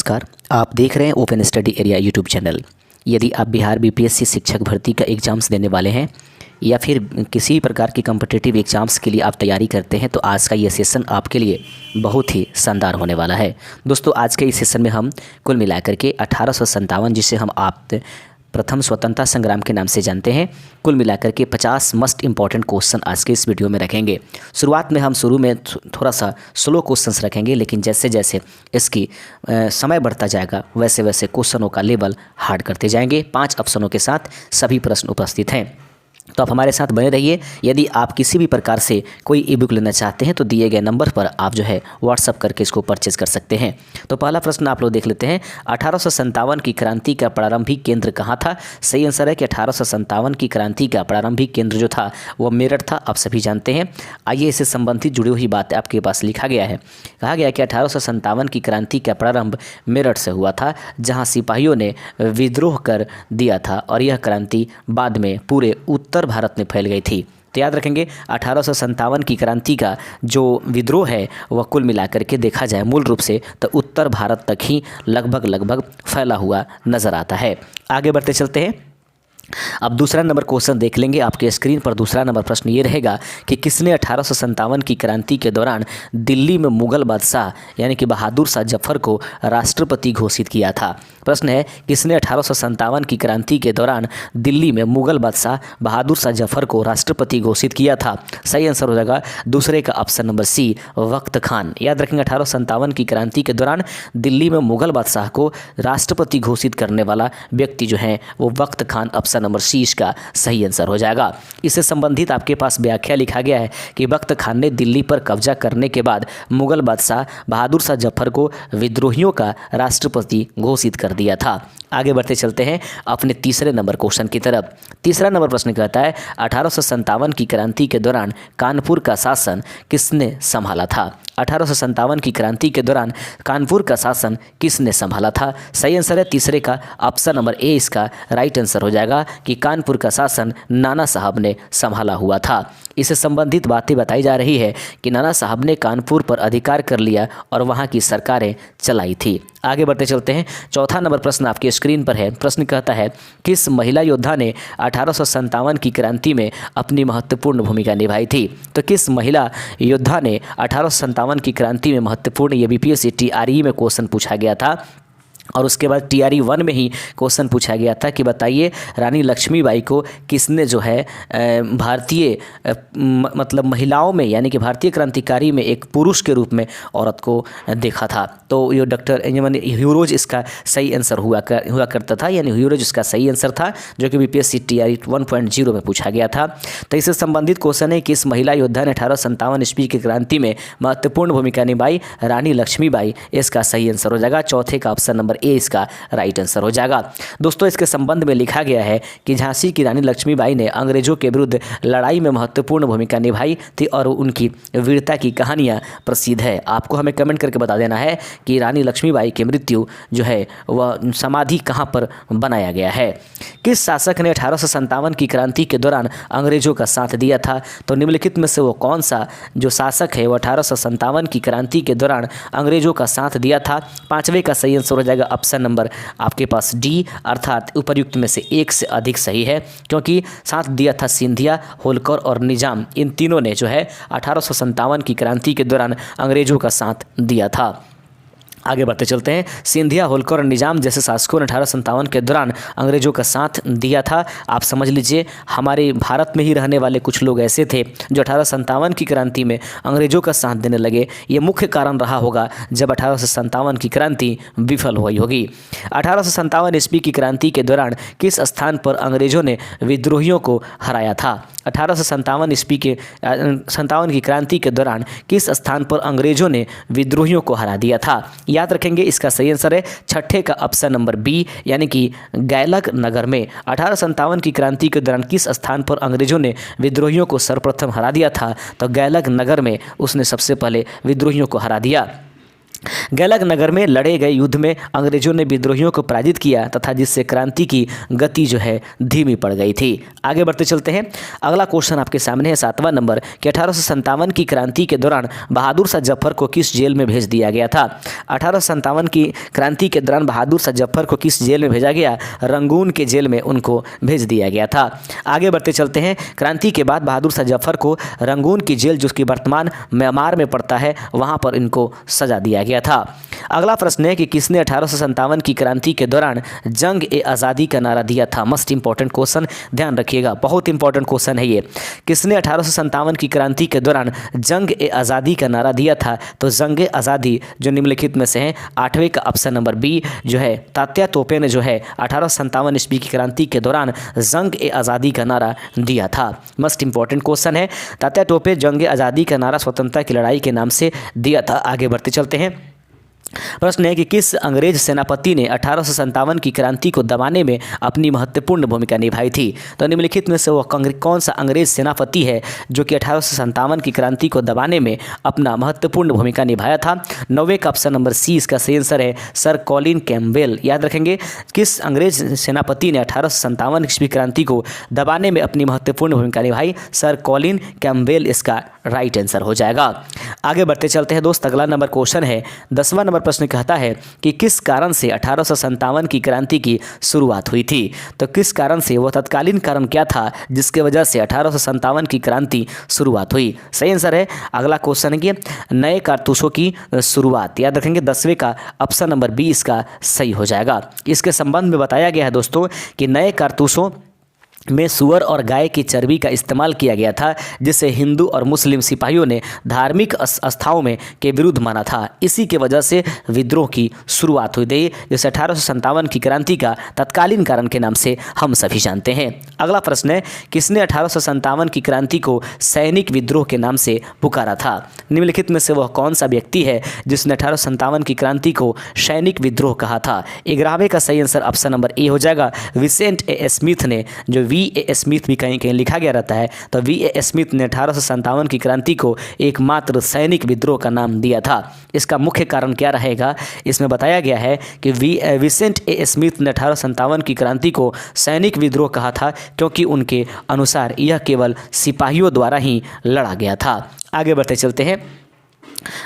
नमस्कार। आप देख रहे हैं open study area YouTube channel. यदि आप बिहार बीपीएससी शिक्षक भर्ती का एग्ज़ाम्स देने वाले हैं या फिर किसी प्रकार की कम्पिटिटिव एग्ज़ाम्स के लिए आप तैयारी करते हैं तो आज का ये सेशन आपके लिए बहुत ही शानदार होने वाला है। दोस्तों, आज के इस सेशन में हम कुल मिलाकर के 1857, जिसे हम आप प्रथम स्वतंत्रता संग्राम के नाम से जानते हैं, कुल मिलाकर के 50 मस्ट इंपॉर्टेंट क्वेश्चन आज के इस वीडियो में रखेंगे। शुरुआत में हम थोड़ा सा स्लो क्वेश्चंस रखेंगे, लेकिन जैसे जैसे इसकी समय बढ़ता जाएगा वैसे वैसे क्वेश्चनों का लेवल हार्ड करते जाएंगे। 5 ऑप्शनों के साथ सभी प्रश्न उपस्थित हैं, तो आप हमारे साथ बने रहिए। यदि आप किसी भी प्रकार से कोई ई बुक लेना चाहते हैं तो दिए गए नंबर पर आप जो है व्हाट्सअप करके इसको परचेज कर सकते हैं। तो पहला प्रश्न आप लोग देख लेते हैं। 1857 की क्रांति का प्रारंभिक केंद्र कहाँ था? सही आंसर है कि 1857 की क्रांति का प्रारंभिक केंद्र जो था वो मेरठ था। आप सभी जानते हैं। आइए, इससे संबंधित जुड़ी हुई बातें आपके पास लिखा गया है। कहा गया कि 1857 की क्रांति का प्रारंभ मेरठ से हुआ था, जहाँ सिपाहियों ने विद्रोह कर दिया था और यह क्रांति बाद में पूरे उत्तर भारत में फैल गई थी। तो याद रखेंगे, 1857 की क्रांति का जो विद्रोह है वह कुल मिलाकर के देखा जाए मूल रूप से तो उत्तर भारत तक ही लगभग फैला हुआ नज़र आता है। आगे बढ़ते चलते हैं। अब दूसरा नंबर क्वेश्चन देख लेंगे। आपके स्क्रीन पर दूसरा नंबर प्रश्न ये रहेगा कि किसने 1857 की क्रांति के दौरान दिल्ली में मुगल बादशाह यानी कि बहादुर शाह जफर को राष्ट्रपति घोषित किया था? प्रश्न है, किसने 1857 की क्रांति के दौरान दिल्ली में मुगल बादशाह बहादुर शाह जफर को राष्ट्रपति घोषित किया था? सही आंसर हो जाएगा दूसरे का ऑप्शन नंबर सी, वक्त खान। याद रखेंगे, 1857 की क्रांति के दौरान दिल्ली में मुगल बादशाह को राष्ट्रपति घोषित करने वाला व्यक्ति जो है वो वक्त खान, ऑप्शन नंबर सी इसका सही आंसर हो जाएगा। इससे संबंधित आपके पास व्याख्या लिखा गया है कि वक्त खान ने दिल्ली पर कब्जा करने के बाद मुगल बादशाह बहादुर शाह जफर को विद्रोहियों का राष्ट्रपति घोषित कर दिया था। आगे बढ़ते चलते हैं अपने तीसरे नंबर क्वेश्चन की तरफ। तीसरा नंबर प्रश्न कहता है, 1857 की क्रांति के दौरान कानपुर का शासन किसने संभाला था? 1857 की क्रांति के दौरान कानपुर का शासन किसने संभाला था? सही आंसर है तीसरे का ऑप्शन नंबर ए इसका राइट आंसर हो जाएगा कि कानपुर का शासन नाना साहब ने संभाला हुआ था। इससे संबंधित बातें बताई जा रही है कि नाना साहब ने कानपुर पर अधिकार कर लिया और वहाँ की सरकारें चलाई थी। आगे बढ़ते चलते हैं। चौथा नंबर प्रश्न आपके स्क्रीन पर है। प्रश्न कहता है, किस महिला योद्धा ने 1857 की क्रांति में अपनी महत्वपूर्ण भूमिका निभाई थी? तो किस महिला योद्धा ने 1857 की क्रांति में महत्वपूर्ण, ये बीपीएससी टीआरई में क्वेश्चन पूछा गया था और उसके बाद टीआरई 1 में ही क्वेश्चन पूछा गया था कि बताइए रानी लक्ष्मीबाई को किसने जो है भारतीय मतलब महिलाओं में यानी कि भारतीय क्रांतिकारी में एक पुरुष के रूप में औरत को देखा था? तो ये डॉक्टर ह्यूरोज इसका सही आंसर हुआ करता था, यानी ह्यूरोज इसका सही आंसर था, जो कि बीपीएससी टीआरई 1.0 में पूछा गया था। तो इससे संबंधित क्वेश्चन है कि इस महिला योद्धा ने 1857 ईस्वी की क्रांति में महत्वपूर्ण भूमिका निभाई? रानी लक्ष्मीबाई इसका सही आंसर हो जाएगा। चौथे का ऑप्शन नंबर ए इसका राइट आंसर हो जाएगा। दोस्तों, इसके संबंध में लिखा गया है कि झांसी की रानी लक्ष्मीबाई ने अंग्रेजों के विरुद्ध लड़ाई में महत्वपूर्ण भूमिका निभाई थी और उनकी वीरता की कहानियां प्रसिद्ध है। आपको हमें कमेंट करके बता देना है कि रानी लक्ष्मीबाई की मृत्यु जो है वह समाधि कहां पर बनाया गया है। किस शासक ने 1857 की क्रांति के दौरान अंग्रेजों का साथ दिया था? तो निम्नलिखित में से वो कौन सा जो शासक है वो 1857 की क्रांति के दौरान अंग्रेजों का साथ दिया था? पांचवें का सही आंसर हो जाएगा ऑप्शन नंबर आपके पास डी, अर्थात उपर्युक्त में से एक से अधिक सही है, क्योंकि साथ दिया था सिंधिया, होलकर और निजाम। इन तीनों ने जो है 1857 की क्रांति के दौरान अंग्रेजों का साथ दिया था। आगे बढ़ते चलते हैं। सिंधिया, होलकर और निजाम जैसे शासकों ने 1857 के दौरान अंग्रेजों का साथ दिया था। आप समझ लीजिए, हमारे भारत में ही रहने वाले कुछ लोग ऐसे थे जो 1857 की क्रांति में अंग्रेजों का साथ देने लगे। ये मुख्य कारण रहा होगा जब 1857 की क्रांति विफल हुई होगी। 1857 ईस्वी की क्रांति के दौरान किस स्थान पर अंग्रेजों ने विद्रोहियों को हराया था? 1857 ईस्वी के 57 की क्रांति के दौरान किस स्थान पर अंग्रेजों ने विद्रोहियों को हरा दिया था? याद रखेंगे, इसका सही आंसर है छठे का ऑप्शन नंबर बी, यानी कि गैलक नगर में। 1857 की क्रांति के दौरान किस स्थान पर अंग्रेजों ने विद्रोहियों को सर्वप्रथम हरा दिया था? तो गैलक नगर में उसने सबसे पहले विद्रोहियों को हरा दिया। गैलक नगर में लड़े गए युद्ध में अंग्रेजों ने विद्रोहियों को पराजित किया तथा जिससे क्रांति की गति जो है धीमी पड़ गई थी। आगे बढ़ते चलते हैं। अगला क्वेश्चन आपके सामने है 7वां नंबर कि 1857 की क्रांति के दौरान बहादुर शाह जफर को किस जेल में भेज दिया गया था। 1857 की क्रांति के दौरान बहादुर शाह जफर को किस जेल में भेजा गया? रंगून के जेल में उनको भेज दिया गया था। आगे बढ़ते चलते हैं। क्रांति के बाद बहादुर शाह जफर को रंगून की जेल जो कि वर्तमान म्यांमार में पड़ता है वहाँ पर इनको सजा दिया गया था। अगला प्रश्न है कि किसने 1857 की क्रांति के दौरान जंग ए आज़ादी का नारा दिया था। मस्ट इंपॉर्टेंट क्वेश्चन, ध्यान रखिएगा, बहुत इंपॉर्टेंट क्वेश्चन है ये। किसने 1857 की क्रांति के दौरान जंग ए आज़ादी का नारा दिया था? तो जंग ए आज़ादी जो निम्नलिखित में से है 8वें का ऑप्शन नंबर बी जो है तात्या तोपे ने जो है 1857 ईस्वी की क्रांति के दौरान जंग ए आज़ादी का नारा दिया था। मस्ट इंपॉर्टेंट क्वेश्चन है। तात्या तोपे जंग ए आज़ादी का नारा स्वतंत्रता की लड़ाई के नाम से दिया था। आगे बढ़ते चलते हैं। प्रश्न है कि किस अंग्रेज सेनापति ने 1857 की क्रांति को दबाने में अपनी महत्वपूर्ण भूमिका निभाई थी। तो निम्नलिखित में से वह कौन सा अंग्रेज सेनापति है जो कि 1857 की क्रांति को दबाने में अपना महत्वपूर्ण भूमिका निभाया था। 9वें का ऑप्शन नंबर सी इसका सही आंसर है सर कॉलिन कैम्पबेल। याद रखेंगे किस अंग्रेज सेनापति ने 1857 ईस्वी क्रांति को दबाने में अपनी महत्वपूर्ण भूमिका निभाई? सर कॉलिन कैम्पबेल इसका राइट आंसर हो जाएगा। आगे बढ़ते चलते हैं दोस्त। अगला नंबर क्वेश्चन है 10वां नंबर प्रश्न कहता है कि किस कारण से 1857 की क्रांति की शुरुआत हुई थी। तो किस कारण से, वह तत्कालीन कारण क्या था जिसके वजह से 1857 की क्रांति शुरुआत हुई? सही आंसर है अगला क्वेश्चन है कि नए कारतूसों की शुरुआत। याद रखेंगे 10वें का ऑप्शन नंबर बी इसका सही हो जाएगा। इसके संबंध में बताया गया है दोस्तों कि नए कारतूसों में सुअर और गाय की चर्बी का इस्तेमाल किया गया था जिसे हिंदू और मुस्लिम सिपाहियों ने धार्मिक आस्थाओं में के विरुद्ध माना था। इसी के वजह से विद्रोह की शुरुआत हुई थी जिसे 1857 की क्रांति का तत्कालीन कारण के नाम से हम सभी जानते हैं। अगला प्रश्न है किसने 1857 की क्रांति को सैनिक विद्रोह के नाम से पुकारा था। निम्नलिखित में से वह कौन सा व्यक्ति है जिसने 1857 की क्रांति को सैनिक विद्रोह कहा था। 11वें का सही आंसर ऑप्शन नंबर ए हो जाएगा। विसेंट ए स्मिथ ने, जो V.A. स्मिथ भी कहीं कहीं लिखा गया रहता है, तो V.A. स्मिथ ने 1857 की क्रांति को एकमात्र सैनिक विद्रोह का नाम दिया था। इसका मुख्य कारण क्या रहेगा, इसमें बताया गया है कि विसेंट ए स्मिथ ने 1857 की क्रांति को सैनिक विद्रोह कहा था क्योंकि उनके अनुसार यह केवल सिपाहियों द्वारा ही लड़ा गया था। आगे बढ़ते चलते हैं।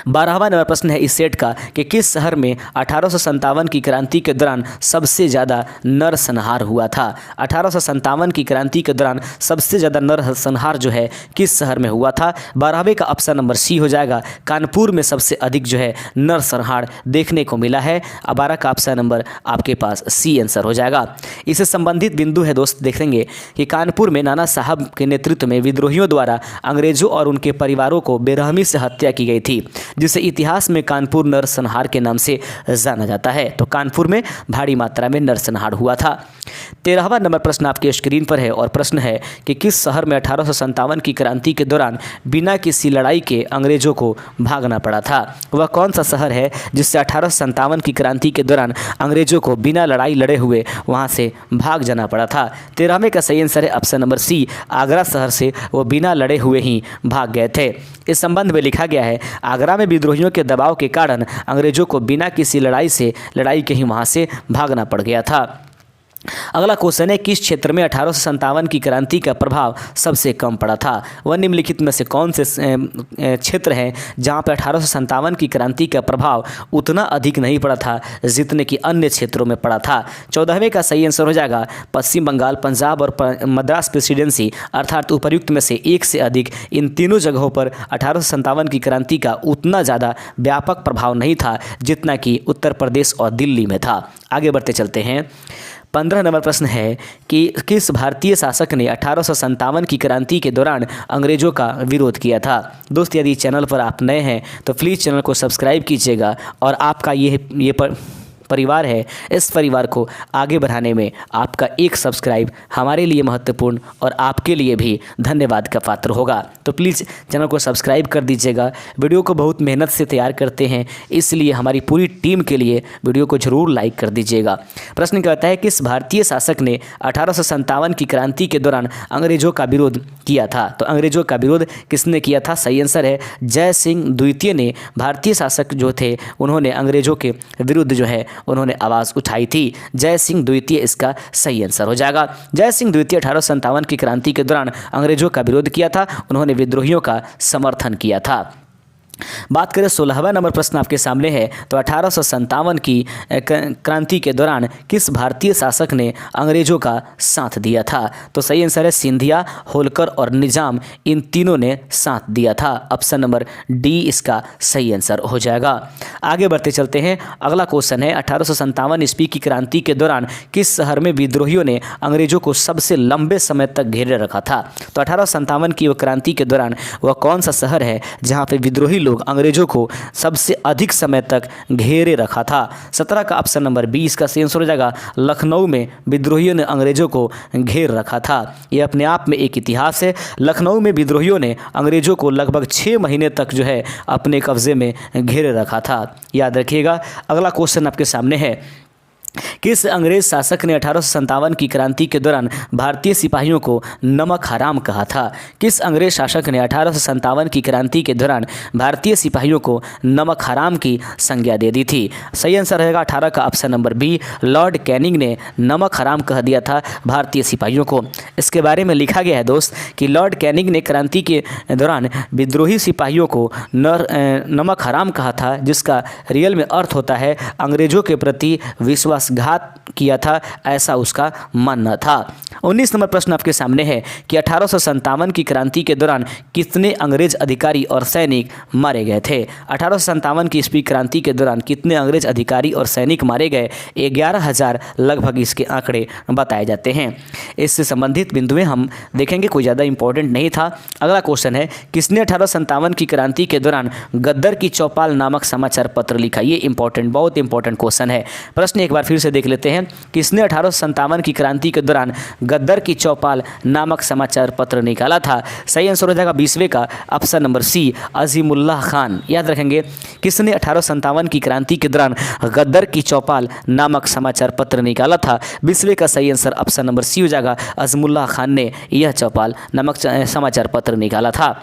12वां नंबर प्रश्न है इस सेट का कि किस शहर में 1857 की क्रांति के दौरान सबसे ज़्यादा नरसंहार हुआ था। 1857 की क्रांति के दौरान सबसे ज़्यादा नरसंहार जो है किस शहर में हुआ था। 12वें का ऑप्शन नंबर सी हो जाएगा। कानपुर में सबसे अधिक जो है नरसंहार देखने को मिला है। 12 का ऑप्शन नंबर आपके पास सी आंसर हो जाएगा। इससे संबंधित बिंदु है दोस्त, देखेंगे कि कानपुर में नाना साहब के नेतृत्व में विद्रोहियों द्वारा अंग्रेजों और उनके परिवारों को बेरहमी से हत्या की गई थी जिसे इतिहास में कानपुर नरसंहार के नाम से जाना जाता है। तो कानपुर में भारी मात्रा में नरसंहार हुआ था। 13वां नंबर प्रश्न आपके स्क्रीन पर है और प्रश्न है कि किस शहर में 1857 की क्रांति के दौरान बिना किसी लड़ाई के अंग्रेजों को भागना पड़ा था। वह कौन सा शहर है जिससे 1857 की क्रांति के दौरान अंग्रेजों को बिना लड़ाई लड़े हुए वहां से भाग जाना पड़ा था। 13वें का सही आंसर है ऑप्शन नंबर सी, आगरा शहर से वो बिना लड़े हुए ही भाग गए थे। इस संबंध में लिखा गया है आगरा में विद्रोहियों के दबाव के कारण अंग्रेजों को बिना किसी लड़ाई के ही वहां से भागना पड़ गया था। अगला क्वेश्चन है किस क्षेत्र में 1857 की क्रांति का प्रभाव सबसे कम पड़ा था। वह निम्नलिखित में से कौन से क्षेत्र हैं जहां पर 1857 की क्रांति का प्रभाव उतना अधिक नहीं पड़ा था जितने कि अन्य क्षेत्रों में पड़ा था। 14वें का सही आंसर हो जाएगा पश्चिम बंगाल, पंजाब और मद्रास प्रेसिडेंसी, अर्थात उपर्युक्त में से एक से अधिक इन तीनों जगहों पर 1857 की क्रांति का उतना ज़्यादा व्यापक प्रभाव नहीं था जितना कि उत्तर प्रदेश और दिल्ली में था। आगे बढ़ते चलते हैं। 15 नंबर प्रश्न है कि किस भारतीय शासक ने 1857 की क्रांति के दौरान अंग्रेजों का विरोध किया था। दोस्त यदि चैनल पर आप नए हैं तो प्लीज़ चैनल को सब्सक्राइब कीजिएगा और आपका ये परिवार है, इस परिवार को आगे बढ़ाने में आपका एक सब्सक्राइब हमारे लिए महत्वपूर्ण और आपके लिए भी धन्यवाद का पात्र होगा। तो प्लीज़ चैनल को सब्सक्राइब कर दीजिएगा। वीडियो को बहुत मेहनत से तैयार करते हैं, इसलिए हमारी पूरी टीम के लिए वीडियो को जरूर लाइक कर दीजिएगा। प्रश्न कहता है, किस भारतीय शासक ने 1857 की क्रांति के दौरान अंग्रेजों का विरोध किया था? तो अंग्रेजों का विरोध किसने किया था? सही आंसर है जय सिंह द्वितीय ने। भारतीय शासक जो थे उन्होंने अंग्रेजों के विरुद्ध जो है उन्होंने आवाज़ उठाई थी। जय सिंह द्वितीय इसका सही आंसर हो जाएगा। जय सिंह द्वितीय 1857 की क्रांति के दौरान अंग्रेजों का विरोध किया था, उन्होंने विद्रोहियों का समर्थन किया था। बात करें 16वां नंबर प्रश्न आपके सामने है, तो 1857 की क्रांति के दौरान किस भारतीय शासक ने अंग्रेजों का साथ दिया था? तो सही आंसर है सिंधिया, होलकर और निजाम, इन तीनों ने साथ दिया था। ऑप्शन नंबर डी इसका सही आंसर हो जाएगा। आगे बढ़ते चलते हैं। अगला क्वेश्चन है, 1857 ईस्वी की क्रांति के दौरान किस शहर में विद्रोहियों ने अंग्रेजों को सबसे लंबे समय तक घेरे रखा था? तो 1857 की क्रांति के दौरान वह कौन सा शहर है जहाँ पे विद्रोही लोग अंग्रेजों को सबसे अधिक समय तक घेरे रखा था? 17 का ऑप्शन नंबर बी इसका सही आंसर हो जाएगा। लखनऊ में विद्रोहियों ने अंग्रेजों को घेर रखा था। यह अपने आप में एक इतिहास है। लखनऊ में विद्रोहियों ने अंग्रेजों को लगभग 6 महीने तक जो है अपने कब्जे में घेरे रखा था, याद रखिएगा। अगला क्वेश्चन आपके सामने है, किस अंग्रेज शासक ने 1857 की क्रांति के दौरान भारतीय सिपाहियों को नमक हराम कहा था? किस अंग्रेज शासक ने 1857 की क्रांति के दौरान भारतीय सिपाहियों को नमक हराम की संज्ञा दे दी थी? सही आंसर रहेगा 18 का option number B, Lord Canning ने नमक हराम कह दिया था भारतीय सिपाहियों को। इसके बारे में लिखा गया है दोस्त कि लॉर्ड कैनिंग ने क्रांति के दौरान विद्रोही सिपाहियों को नमक हराम कहा था, जिसका रियल में अर्थ होता है अंग्रेजों के प्रति विश्वासघात किया था, ऐसा उसका मानना था। 19 नंबर प्रश्न आपके सामने है कि 1857 की क्रांति के दौरान कितने अंग्रेज अधिकारी और सैनिक मारे गए थे? 1857 की ईस्वी क्रांति के दौरान कितने अंग्रेज अधिकारी और सैनिक मारे गए? 11,000 लगभग इसके आंकड़े बताए जाते हैं। इससे संबंधित बिंदुएं हम देखेंगे, कोई ज़्यादा इंपॉर्टेंट नहीं था। अगला क्वेश्चन है, किसने 1857 की क्रांति के दौरान गद्दर की चौपाल नामक समाचार पत्र लिखा? ये इंपॉर्टेंट, बहुत इंपॉर्टेंट क्वेश्चन है। प्रश्न एक बार फिर से देख लेते हैं, किसने 1857 की क्रांति के दौरान गद्दर की चौपाल नामक समाचार पत्र निकाला था? सही आंसर हो जाएगा 20वें का option number C, Azimullah Khan. याद रखेंगे, किसने 1857 की क्रांति के दौरान गद्दर की चौपाल नामक समाचार पत्र निकाला था? 20वें का सही आंसर ऑप्शन नंबर सी हो जाएगा, अजीमुल्लाह खान ने यह चौपाल नामक समाचार पत्र निकाला था।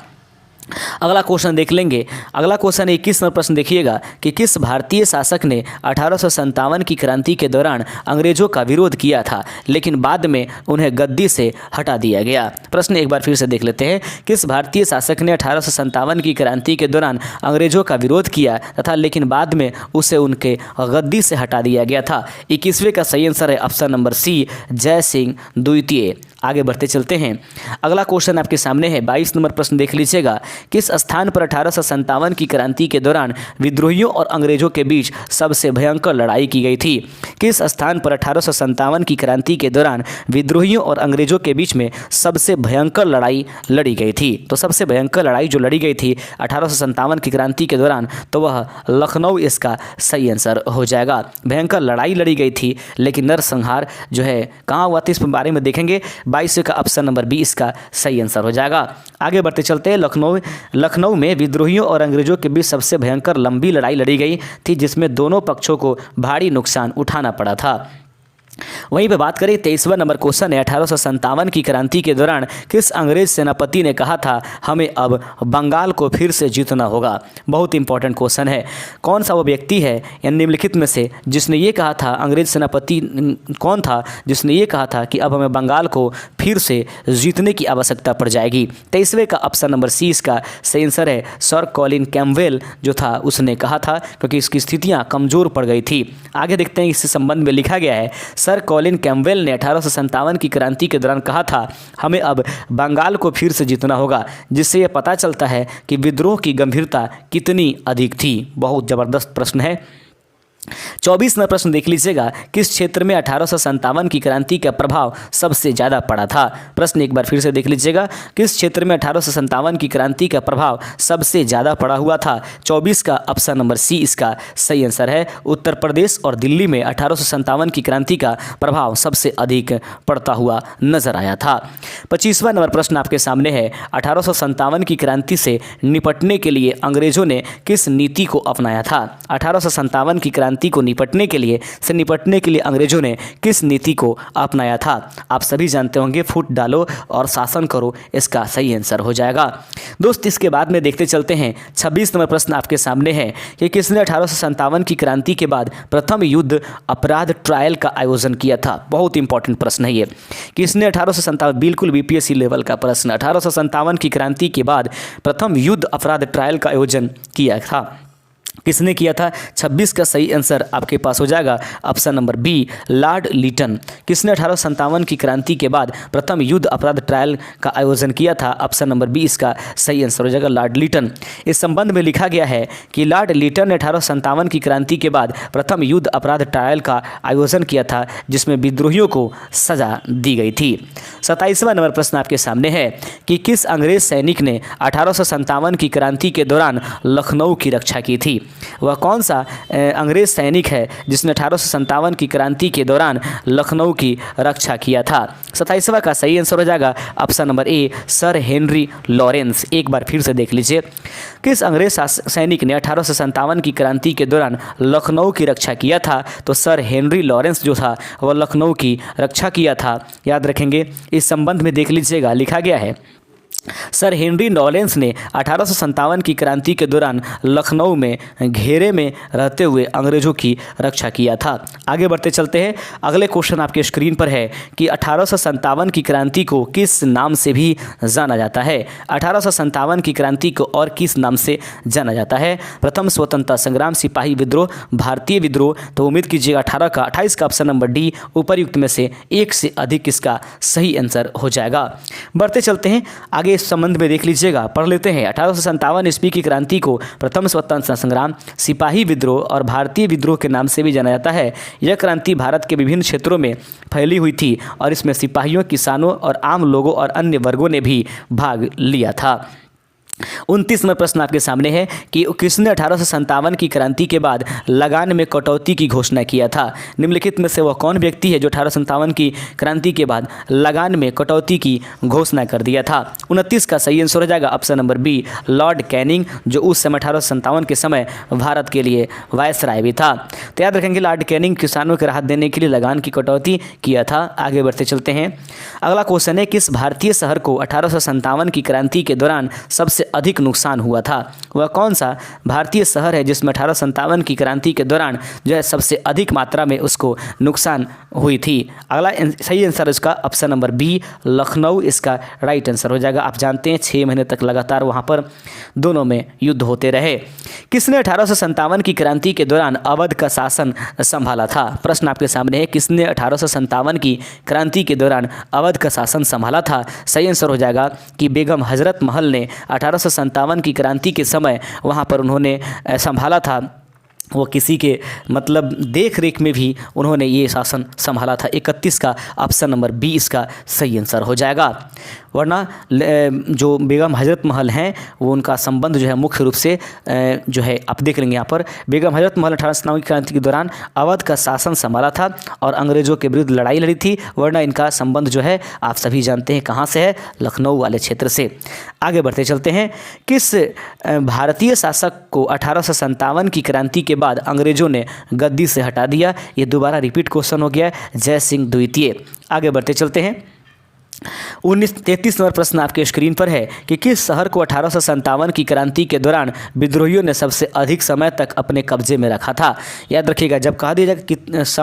अगला क्वेश्चन देख लेंगे। अगला क्वेश्चन 21 नंबर प्रश्न देखिएगा कि किस भारतीय शासक ने 1857 की क्रांति के दौरान अंग्रेजों का विरोध किया था, लेकिन बाद में उन्हें गद्दी से हटा दिया गया? प्रश्न एक बार फिर से देख लेते हैं, किस भारतीय शासक ने 1857 की क्रांति के दौरान अंग्रेजों का विरोध किया तथा लेकिन बाद में उसे उनके गद्दी से हटा दिया गया था? 21वें का सही आंसर है ऑप्शन नंबर सी, जय सिंह द्वितीय। आगे बढ़ते चलते हैं। अगला क्वेश्चन आपके सामने है, 22 नंबर प्रश्न देख लीजिएगा। किस स्थान पर 1857 की क्रांति के दौरान विद्रोहियों और अंग्रेजों के बीच सबसे भयंकर लड़ाई की गई थी? किस स्थान पर 1857 की क्रांति के दौरान विद्रोहियों और अंग्रेजों के बीच में सबसे भयंकर लड़ाई लड़ी गई थी? तो सबसे भयंकर लड़ाई जो लड़ी गई थी 1857 की क्रांति के दौरान, तो वह लखनऊ इसका सही आंसर हो जाएगा। भयंकर लड़ाई लड़ी गई थी, लेकिन नरसंहार जो है कहाँ हुआ था इस बारे में देखेंगे। 22 का ऑप्शन नंबर बी इसका सही आंसर हो जाएगा। आगे बढ़ते चलते हैं। लखनऊ में विद्रोहियों और अंग्रेजों के बीच सबसे भयंकर लंबी लड़ाई लड़ी गई थी, जिसमें दोनों पक्षों को भारी नुकसान उठाना पड़ा था। वहीं पे बात करें 23वां नंबर क्वेश्चन है, 1857 की क्रांति के दौरान किस अंग्रेज सेनापति ने कहा था हमें अब बंगाल को फिर से जीतना होगा? बहुत इंपॉर्टेंट क्वेश्चन है। कौन सा वो व्यक्ति है या निम्नलिखित में से जिसने ये कहा था, अंग्रेज सेनापति कौन था जिसने ये कहा था कि अब हमें बंगाल को फिर से जीतने की आवश्यकता पड़ जाएगी? 23वें का ऑप्शन नंबर सी इसका सही आंसर है, सर कॉलिन कैम्पबेल जो था उसने कहा था, क्योंकि इसकी स्थितियाँ कमज़ोर पड़ गई थी। आगे देखते हैं, इस संबंध में लिखा गया है, सर कॉलिन कैम्पबेल ने 1857 की क्रांति के दौरान कहा था हमें अब बंगाल को फिर से जीतना होगा, जिससे यह पता चलता है कि विद्रोह की गंभीरता कितनी अधिक थी। बहुत ज़बरदस्त प्रश्न है। 24 नंबर प्रश्न देख लीजिएगा, किस क्षेत्र में 1857 की क्रांति का प्रभाव सबसे ज़्यादा पड़ा था। प्रश्न एक बार फिर से देख लीजिएगा, किस क्षेत्र में 1857 की क्रांति का प्रभाव सबसे ज़्यादा पड़ा हुआ था। 24 का ऑप्शन नंबर सी इसका सही आंसर है। उत्तर प्रदेश और दिल्ली में 1857 की क्रांति का प्रभाव सबसे अधिक पड़ता हुआ नजर आया था। 25वां नंबर प्रश्न आपके सामने है, 1857 की क्रांति से निपटने के लिए अंग्रेजों ने किस नीति को अपनाया था। 1857 की क्रांति को निपटने के लिए अंग्रेजों ने किस नीति को अपनाया था। आप सभी जानते होंगे, फुट डालो और शासन करो इसका सही आंसर हो जाएगा। दोस्त इसके बाद में देखते चलते हैं, 26 नंबर प्रश्न आपके सामने है कि किसने 1857 की क्रांति के बाद प्रथम युद्ध अपराध ट्रायल का आयोजन किया था। बहुत इंपॉर्टेंट प्रश्न है ये, किसने 1857, बिल्कुल बीपीएससी लेवल का प्रश्न, 1857 की क्रांति के बाद प्रथम युद्ध अपराध ट्रायल का आयोजन किया था। किसने किया था। 26 का सही आंसर आपके पास हो जाएगा option number B, Lord Lytton. किसने 1857 की क्रांति के बाद प्रथम युद्ध अपराध ट्रायल का आयोजन किया था। ऑप्शन नंबर बी इसका सही आंसर हो जाएगा, लॉर्ड लिटन। इस संबंध में लिखा गया है कि लॉर्ड लिटन ने 1857 की क्रांति के बाद प्रथम युद्ध अपराध ट्रायल का आयोजन किया था, जिसमें विद्रोहियों को सजा दी गई थी। 27वां नंबर प्रश्न आपके सामने है कि किस अंग्रेज सैनिक ने 1857 की क्रांति के दौरान लखनऊ की रक्षा की थी। वह कौन सा अंग्रेज सैनिक है जिसने 1857 की क्रांति के दौरान लखनऊ की रक्षा किया था। 27वां का सही आंसर हो जाएगा option number A, sir Henry Lawrence. एक बार फिर से देख लीजिए, किस अंग्रेज सैनिक ने 1857 की क्रांति के दौरान लखनऊ की रक्षा किया था। तो सर हेनरी लॉरेंस जो था वह लखनऊ की रक्षा किया था। याद रखेंगे, इस संबंध में देख लीजिएगा, लिखा गया है सर हेनरी लॉरेंस ने 1857 की क्रांति के दौरान लखनऊ में घेरे में रहते हुए अंग्रेजों की रक्षा किया था। आगे बढ़ते चलते हैं, अगले क्वेश्चन आपके स्क्रीन पर है कि 1857 की क्रांति को किस नाम से भी जाना जाता है। 1857 की क्रांति को और किस नाम से जाना जाता है। प्रथम स्वतंत्रता संग्राम, सिपाही विद्रोह, भारतीय विद्रोह। तो उम्मीद कीजिएगा 28 का ऑप्शन नंबर डी उपर्युक्त में से एक से अधिक इसका सही आंसर हो जाएगा। बढ़ते चलते हैं आगे, इस संबंध में देख लीजिएगा, पढ़ लेते हैं। 1857 ईस्वी की क्रांति को प्रथम स्वतंत्रता संग्राम, सिपाही विद्रोह और भारतीय विद्रोह के नाम से भी जाना जाता है। यह क्रांति भारत के विभिन्न क्षेत्रों में फैली हुई थी और इसमें सिपाहियों, किसानों और आम लोगों और अन्य वर्गों ने भी भाग लिया था। 29 नंबर प्रश्न आपके सामने है कि किसने 1857 की क्रांति के बाद लगान में कटौती की घोषणा किया था। निम्नलिखित में से वह कौन व्यक्ति है जो 1857 की क्रांति के बाद लगान में कटौती की घोषणा कर दिया था। 29 का सही आंसर हो जाएगा option number B, Lord Canning, जो उस समय 1857 के समय भारत के लिए वायसराय भी था। तो याद रखेंगे, लॉर्ड कैनिंग किसानों को राहत देने के लिए लगान की कटौती किया था। आगे बढ़ते चलते हैं, अगला क्वेश्चन है, किस भारतीय शहर को 1857 की क्रांति के दौरान सबसे अधिक नुकसान हुआ था। वह कौन सा भारतीय शहर है जिसमें 1857 की क्रांति के दौरान जो है सबसे अधिक मात्रा में उसको नुकसान हुई थी। अगला सही आंसर इसका ऑप्शन नंबर बी, लखनऊ इसका राइट आंसर हो जाएगा। आप जानते हैं 6 महीने तक लगातार वहां पर दोनों में युद्ध होते रहे। किसने 1857 की क्रांति के दौरान अवध का शासन संभाला था। प्रश्न आपके सामने है, किसने 1857 की क्रांति के दौरान अवध का शासन संभाला था। सही आंसर हो जाएगा कि बेगम हजरत महल ने 1857 की क्रांति के समय वहाँ पर उन्होंने संभाला था। वो किसी के मतलब देख रेख में भी उन्होंने ये शासन संभाला था। 31 का ऑप्शन नंबर बी इसका सही आंसर हो जाएगा। वरना जो बेगम हजरत महल हैं वो उनका संबंध जो है मुख्य रूप से जो है आप देख लेंगे यहाँ पर, बेगम हजरत महल 1857 की क्रांति के दौरान अवध का शासन संभाला था और अंग्रेज़ों के विरुद्ध लड़ाई लड़ी थी। वरना इनका संबंध जो है आप सभी जानते हैं कहाँ से है, लखनऊ वाले क्षेत्र से। आगे बढ़ते चलते हैं, किस भारतीय शासक को 1857 की क्रांति के बाद अंग्रेजों ने गद्दी से हटा दिया। ये दोबारा रिपीट क्वेश्चन हो गया है, जय सिंह द्वितीय। आगे बढ़ते चलते हैं, 33 नंबर प्रश्न आपके स्क्रीन पर है कि किस शहर को 1857 की क्रांति के दौरान विद्रोहियों ने सबसे अधिक समय तक अपने कब्जे में रखा था। याद रखिएगा, जब कह दिया जाए कि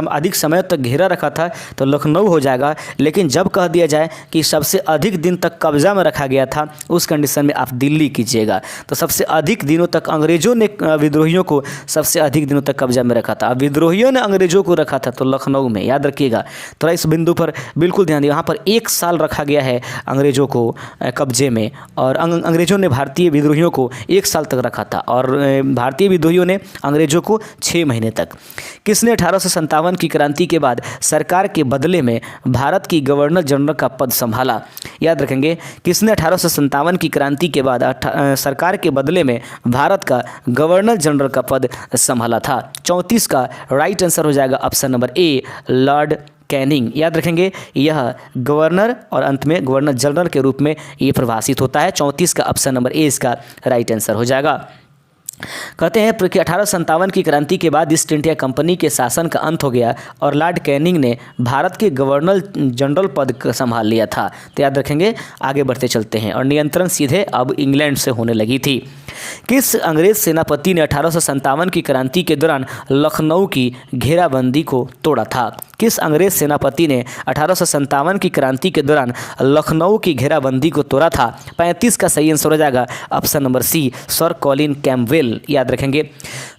अधिक समय तक घेरा रखा था तो लखनऊ हो जाएगा, लेकिन जब कह दिया जाए कि सबसे अधिक दिन तक कब्जा में रखा गया था उस कंडीशन में आप दिल्ली कीजिएगा। तो सबसे अधिक दिनों तक अंग्रेजों ने विद्रोहियों को सबसे अधिक दिनों तक कब्जा में रखा था, अब विद्रोहियों ने अंग्रेजों को रखा था तो लखनऊ में। याद रखिएगा, थोड़ा इस बिंदु पर बिल्कुल ध्यान दिए। वहाँ पर 1 साल रखा गया है अंग्रेज़ों को कब्जे में, और अंग्रेज़ों ने भारतीय विद्रोहियों को 1 साल तक रखा था और भारतीय विद्रोहियों ने अंग्रेज़ों को 6 महीने तक। किसने 1857 की क्रांति के बाद सरकार के बदले में भारत की गवर्नर जनरल का पद संभाला? याद रखेंगे, किसने 1857 की क्रांति के बाद सरकार के बदले में भारत का गवर्नर जनरल का पद संभाला था? 34 का राइट आंसर हो जाएगा option number A, Lord Canning. याद रखेंगे, यह गवर्नर और अंत में गवर्नर जनरल के रूप में ये प्रभाषित होता है। 34 का ऑप्शन नंबर ए इसका राइट आंसर हो जाएगा। कहते हैं कि 1857 की क्रांति के बाद ईस्ट इंडिया कंपनी के शासन का अंत हो गया और लॉर्ड कैनिंग ने भारत के गवर्नर जनरल पद संभाल लिया था। तो याद रखेंगे, आगे बढ़ते चलते हैं, और नियंत्रण सीधे अब इंग्लैंड से होने लगी थी। किस अंग्रेज सेनापति ने 1857 की क्रांति के दौरान लखनऊ की घेराबंदी को तोड़ा था? किस अंग्रेज सेनापति ने 1857 की क्रांति के दौरान लखनऊ की घेराबंदी को तोड़ा था? 35 का सही आंसर हो जाएगा option number C, sir Colin Campbell. याद रखेंगे,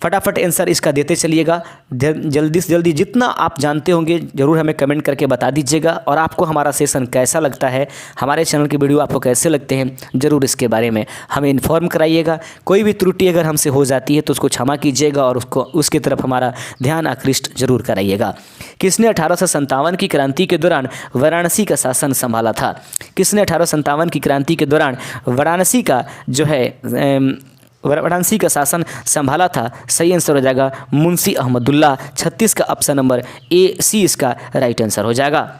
फटाफट आंसर इसका देते चलिएगा, जल्दी से जल्दी जितना आप जानते होंगे जरूर हमें कमेंट करके बता दीजिएगा। और आपको हमारा सेशन कैसा लगता है, हमारे चैनल की वीडियो आपको कैसे लगते हैं, ज़रूर इसके बारे में हमें इन्फॉर्म कराइएगा। कोई भी त्रुटि अगर हमसे हो जाती है तो उसको क्षमा कीजिएगा और उसकी तरफ हमारा ध्यान आकृष्ट जरूर कराइएगा। किसने 1857 की क्रांति के दौरान वाराणसी का शासन संभाला था? किसने 1857 की क्रांति के दौरान वाराणसी का वाराणसी का शासन संभाला था? सही आंसर हो जाएगा मुंशी अहमदुल्ला। 36 का ऑप्शन नंबर ए सी इसका राइट आंसर हो जाएगा।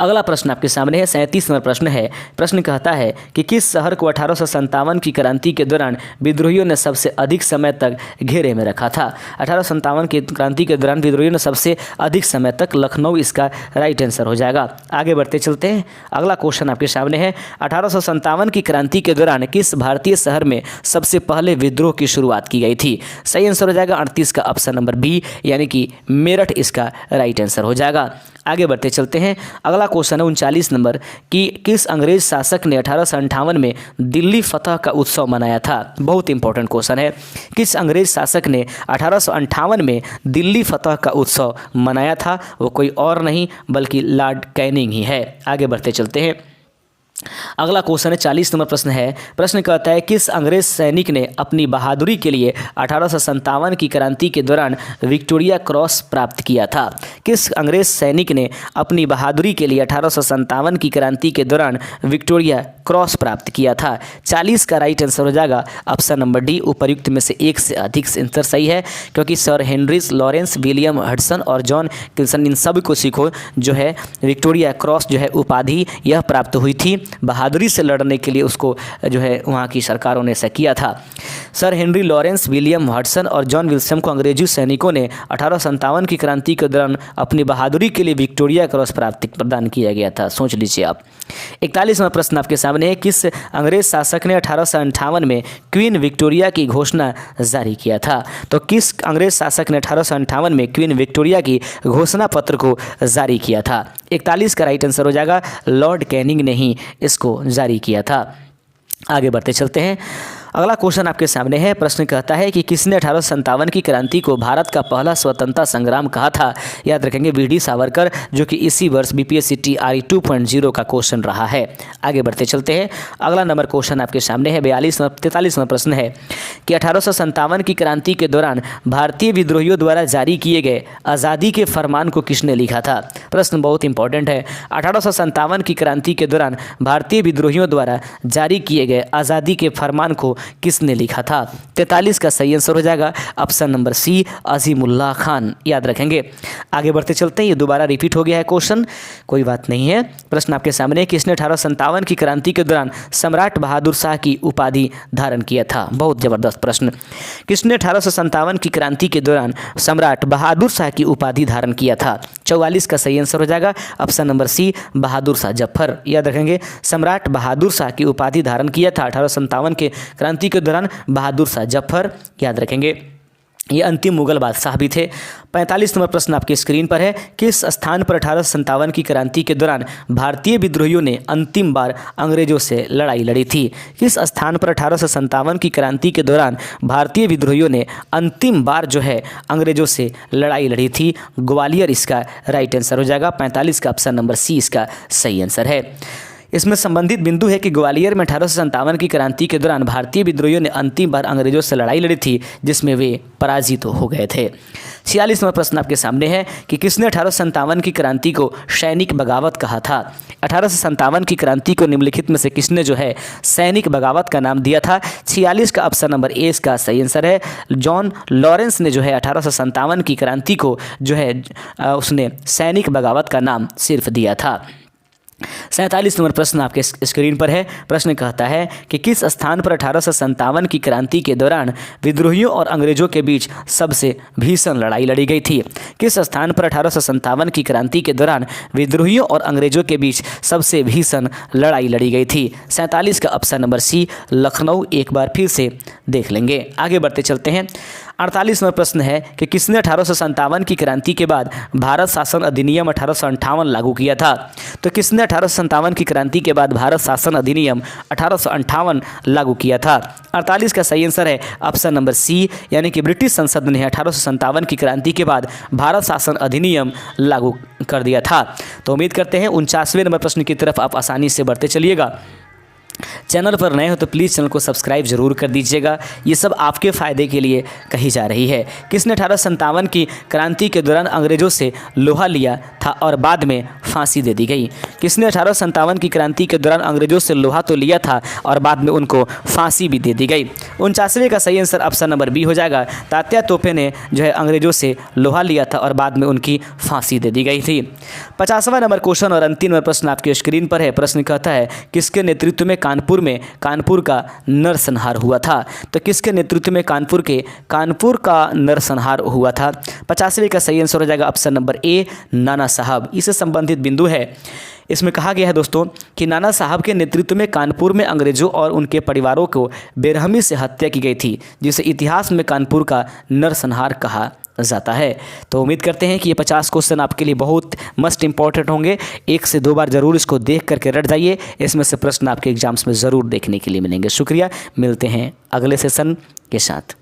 अगला प्रश्न आपके सामने है, 37 नंबर प्रश्न है। प्रश्न कहता है कि किस शहर को 1857 की क्रांति के दौरान विद्रोहियों ने सबसे अधिक समय तक घेरे में रखा था? 1857 की क्रांति के दौरान विद्रोहियों ने सबसे अधिक समय तक लखनऊ इसका राइट आंसर हो जाएगा। आगे बढ़ते चलते हैं, अगला क्वेश्चन आपके सामने है, 1857 की क्रांति के दौरान किस भारतीय शहर में सबसे पहले विद्रोह की शुरुआत की गई थी? सही आंसर हो जाएगा 38 का ऑप्शन नंबर बी, यानी कि मेरठ इसका राइट आंसर हो जाएगा। आगे बढ़ते चलते हैं, अगला क्वेश्चन है 39 नंबर कि किस अंग्रेज शासक ने 1858 में दिल्ली फतह का उत्सव मनाया था? बहुत इंपॉर्टेंट क्वेश्चन है। किस अंग्रेज शासक ने 1858 में दिल्ली फतह का उत्सव मनाया था? वो कोई और नहीं बल्कि लॉर्ड कैनिंग ही है। आगे बढ़ते चलते हैं, अगला क्वेश्चन है 40 नंबर प्रश्न है। प्रश्न कहता है किस अंग्रेज सैनिक ने अपनी बहादुरी के लिए 1857 की क्रांति के दौरान विक्टोरिया क्रॉस प्राप्त किया था? किस अंग्रेज सैनिक ने अपनी बहादुरी के लिए 1857 की क्रांति के दौरान विक्टोरिया क्रॉस प्राप्त किया था? 40 का राइट आंसर हो जाएगा ऑप्शन नंबर डी, उपर्युक्त में से एक से अधिक आंसर सही है, क्योंकि sir Henry Lawrence, William Hudson और जॉन किल्सन, इन सब को सीखो जो है विक्टोरिया क्रॉस जो है उपाधि यह प्राप्त हुई थी। बहादुरी से लड़ने के लिए उसको जो है वहाँ की सरकारों ने ऐसा किया था। Sir Henry Lawrence, William Hudson और जॉन विल्सन को अंग्रेजी सैनिकों ने 1857 की क्रांति के दौरान अपनी बहादुरी के लिए विक्टोरिया क्रॉस प्रदान किया गया था। सोच लीजिए आप। 41वां प्रश्न आपके सामने है, किस अंग्रेज शासक ने 1858 में क्वीन विक्टोरिया की घोषणा जारी किया था? तो किस अंग्रेज शासक ने 1858 में क्वीन विक्टोरिया की घोषणा पत्र को जारी किया था? 41 का राइट आंसर हो जाएगा लॉर्ड कैनिंग ने ही इसको जारी किया था। आगे बढ़ते चलते हैं, अगला क्वेश्चन आपके सामने है। प्रश्न कहता है कि किसने 1857 की क्रांति को भारत का पहला स्वतंत्रता संग्राम कहा था? याद रखेंगे वीडी सावरकर, जो कि इसी वर्ष बीपीएससी टीआरई 2.0 का क्वेश्चन रहा है। आगे बढ़ते चलते हैं, अगला नंबर क्वेश्चन आपके सामने है 43वां प्रश्न है कि 1857 की क्रांति के दौरान भारतीय विद्रोहियों द्वारा जारी किए गए आज़ादी के फरमान को किसने लिखा था? प्रश्न बहुत इंपॉर्टेंट है। 1857 की क्रांति के दौरान भारतीय विद्रोहियों द्वारा जारी किए गए आज़ादी के फरमान को किसने लिखा था? 43 का सही आंसर हो जाएगा option number C, Azimullah Khan. याद रखेंगे। आगे बढ़ते चलते हैं, ये दोबारा रिपीट हो गया है क्वेश्चन, कोई बात नहीं है। प्रश्न आपके सामने, किसने 1857 की क्रांति के दौरान सम्राट बहादुर शाह की उपाधि धारण किया था? बहुत जबरदस्त प्रश्न। किसने 1857 की क्रांति के दौरान सम्राट बहादुर शाह की उपाधि धारण किया था? 44 का सही आंसर हो जाएगा ऑप्शन नंबर सी, बहादुर शाह जफर। याद रखेंगे, सम्राट बहादुर शाह की उपाधि धारण किया था 1857 के क्रांति के दौरान बहादुर शाह जफर। याद रखेंगे। ये अंतिम मुगल बादशाह भी थे। 45 नंबर प्रश्न आपके स्क्रीन पर है, किस स्थान पर 1857 की क्रांति के दौरान भारतीय विद्रोहियों ने अंतिम बार अंग्रेजों से लड़ाई लड़ी थी? किस स्थान पर 1857 की क्रांति के दौरान भारतीय विद्रोहियों ने अंतिम बार जो है अंग्रेजों से लड़ाई लड़ी थी? ग्वालियर इसका राइट आंसर हो जाएगा। 45 का ऑप्शन नंबर सी इसका सही आंसर है। इसमें संबंधित बिंदु है कि ग्वालियर में 1857 की क्रांति के दौरान भारतीय विद्रोहियों ने अंतिम बार अंग्रेजों से लड़ाई लड़ी थी, जिसमें वे पराजित हो गए थे। 46 नंबर प्रश्न आपके सामने है कि किसने 1857 की क्रांति को सैनिक बगावत कहा था? 1857 की क्रांति को निम्नलिखित में से किसने जो है सैनिक बगावत का नाम दिया था? 46 का ऑप्शन नंबर ए इसका सही आंसर है। जॉन लॉरेंस ने जो है 1857 की क्रांति को जो है उसने सैनिक बगावत का नाम सिर्फ दिया था। 47 नंबर प्रश्न आपके स्क्रीन पर है। प्रश्न कहता है कि किस स्थान पर 1857 की क्रांति के दौरान विद्रोहियों और अंग्रेजों के बीच सबसे भीषण लड़ाई लड़ी गई थी? किस स्थान पर 1857 की क्रांति के दौरान विद्रोहियों और अंग्रेजों के बीच सबसे भीषण लड़ाई लड़ी गई थी? 47 का ऑप्शन नंबर सी लखनऊ। एक बार फिर से देख लेंगे। आगे बढ़ते चलते हैं। 48वां प्रश्न है कि किसने 1857 की क्रांति के बाद भारत शासन अधिनियम 1858 लागू किया था? तो किसने 1857 की क्रांति के बाद भारत शासन अधिनियम 1858 लागू किया था? 48 का सही आंसर है ऑप्शन नंबर सी, यानी कि ब्रिटिश संसद ने 1857 की क्रांति के बाद भारत शासन अधिनियम लागू कर दिया था। तो उम्मीद करते हैं 49वें नंबर प्रश्न की तरफ आप आसानी से बढ़ते चलिएगा। चैनल पर नए हो तो प्लीज़ चैनल को सब्सक्राइब जरूर कर दीजिएगा, ये सब आपके फ़ायदे के लिए कही जा रही है। किसने 1857 की क्रांति के दौरान अंग्रेज़ों से लोहा लिया था और बाद में फांसी दे दी गई? किसने 1857 की क्रांति के दौरान अंग्रेज़ों से लोहा तो लिया था और बाद में उनको फांसी भी दे दी गई? 49वें का सही आंसर ऑप्शन नंबर बी हो जाएगा। तात्या तोपे ने जो है अंग्रेज़ों से लोहा लिया था और बाद में उनकी फांसी दे दी गई थी। 50वां नंबर क्वेश्चन और अंतिम प्रश्न आपके स्क्रीन पर है। प्रश्न कहता है किसके नेतृत्व में कानपुर का नरसंहार हुआ था? तो किसके नेतृत्व में कानपुर का नरसंहार हुआ था? 50वें का सही आंसर हो जाएगा ऑप्शन नंबर ए नाना साहब। इससे संबंधित बिंदु है। इसमें कहा गया है दोस्तों कि नाना साहब के नेतृत्व में कानपुर में अंग्रेजों और उनके परिवारों को बेरहमी से हत्या की गई थी, जिसे इतिहास में कानपुर का नरसंहार कहा जाता है। तो उम्मीद करते हैं कि ये 50 क्वेश्चन आपके लिए बहुत मस्ट इंपॉर्टेंट होंगे। 1 से 2 बार जरूर इसको देख करके रट जाइए। इसमें से प्रश्न आपके एग्जाम्स में ज़रूर देखने के लिए मिलेंगे। शुक्रिया, मिलते हैं अगले सेशन के साथ।